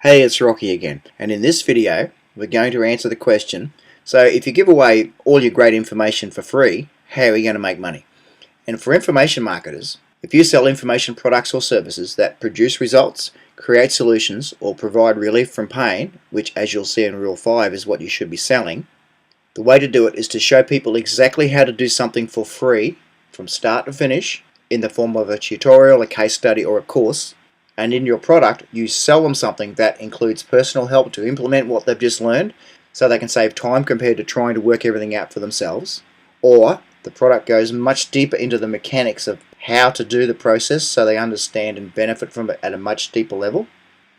Hey, it's Rocky again, and in this video we're going to answer the question, so if you give away all your great information for free, how are you going to make money? And for information marketers, if you sell information products or services that produce results, create solutions, or provide relief from pain, which as you'll see in Rule 5 is what you should be selling, the way to do it is to show people exactly how to do something for free from start to finish in the form of a tutorial, a case study, or a course. And in your product, you sell them something that includes personal help to implement what they've just learned so they can save time compared to trying to work everything out for themselves. Or the product goes much deeper into the mechanics of how to do the process so they understand and benefit from it at a much deeper level.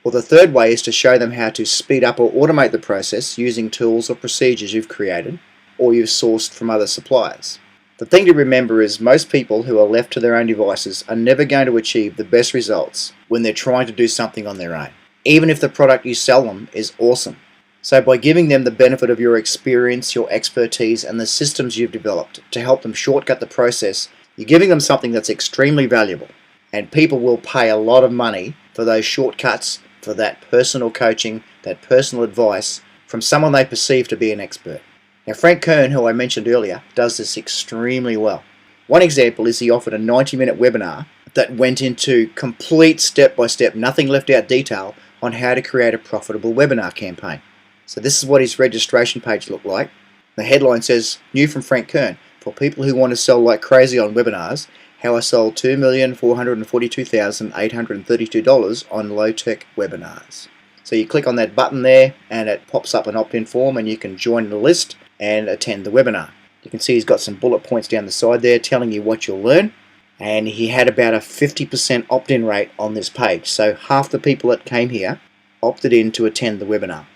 Or the third way is to show them how to speed up or automate the process using tools or procedures you've created or you've sourced from other suppliers. The thing to remember is most people who are left to their own devices are never going to achieve the best results when they're trying to do something on their own, even if the product you sell them is awesome. So by giving them the benefit of your experience, your expertise, and the systems you've developed to help them shortcut the process, you're giving them something that's extremely valuable. And people will pay a lot of money for those shortcuts, for that personal coaching, that personal advice from someone they perceive to be an expert. Now Frank Kern, who I mentioned earlier, does this extremely well. One example is he offered a 90-minute webinar that went into complete step-by-step, nothing left out detail on how to create a profitable webinar campaign. So this is what his registration page looked like. The headline says, "New from Frank Kern, for people who want to sell like crazy on webinars, how I sold $2,442,832 on low-tech webinars." So you click on that button there and it pops up an opt-in form and you can join the list and attend the webinar. You can see he's got some bullet points down the side there telling you what you'll learn, and he had about a 50% opt-in rate on this page, so half the people that came here opted in to attend the webinar.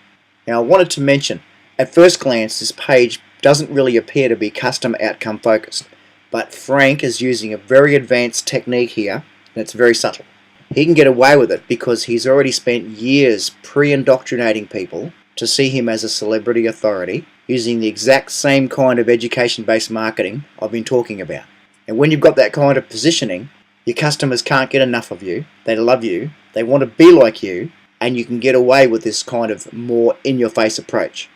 Now I wanted to mention, at first glance this page doesn't really appear to be custom outcome focused, but Frank is using a very advanced technique here and it's very subtle. He can get away with it because he's already spent years pre-indoctrinating people to see him as a celebrity authority using the exact same kind of education-based marketing I've been talking about. And when you've got that kind of positioning, your customers can't get enough of you, they love you, they want to be like you, and you can get away with this kind of more in-your-face approach.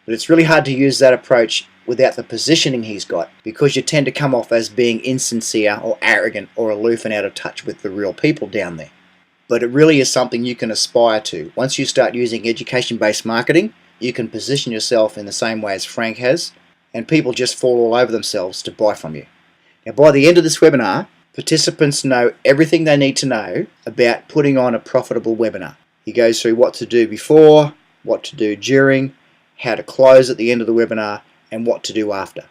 But it's really hard to use that approach without the positioning he's got, because you tend to come off as being insincere or arrogant or aloof and out of touch with the real people down there. But it really is something you can aspire to. Once you start using education-based marketing, you can position yourself in the same way as Frank has, and people just fall all over themselves to buy from you. Now by the end of this webinar, participants know everything they need to know about putting on a profitable webinar. He goes through what to do before, what to do during, how to close at the end of the webinar, and what to do after.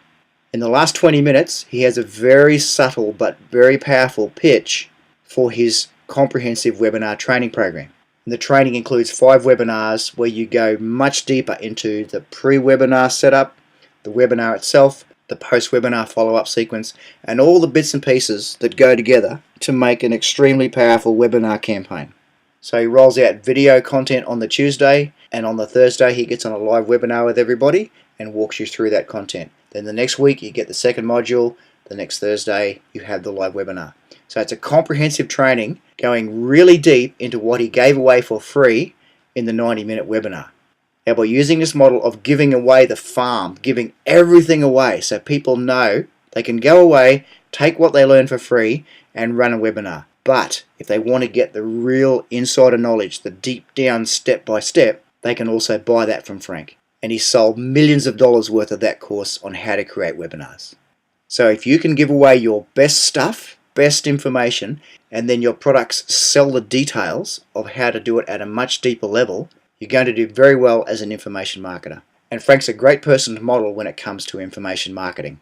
In the last 20 minutes, he has a very subtle but very powerful pitch for his comprehensive webinar training program. And the training includes 5 webinars where you go much deeper into the pre-webinar setup, the webinar itself, the post-webinar follow-up sequence, and all the bits and pieces that go together to make an extremely powerful webinar campaign. So he rolls out video content on the Tuesday, and on the Thursday he gets on a live webinar with everybody and walks you through that content. Then the next week you get the second module, the next Thursday you have the live webinar. So it's a comprehensive training going really deep into what he gave away for free in the 90-minute webinar. Now by using this model of giving away the farm, giving everything away so people know they can go away, take what they learn for free and run a webinar. But if they want to get the real insider knowledge, the deep down step by step, they can also buy that from Frank. And he sold millions of dollars worth of that course on how to create webinars. So if you can give away your best stuff, best information, and then your products sell the details of how to do it at a much deeper level, you're going to do very well as an information marketer. And Frank's a great person to model when it comes to information marketing.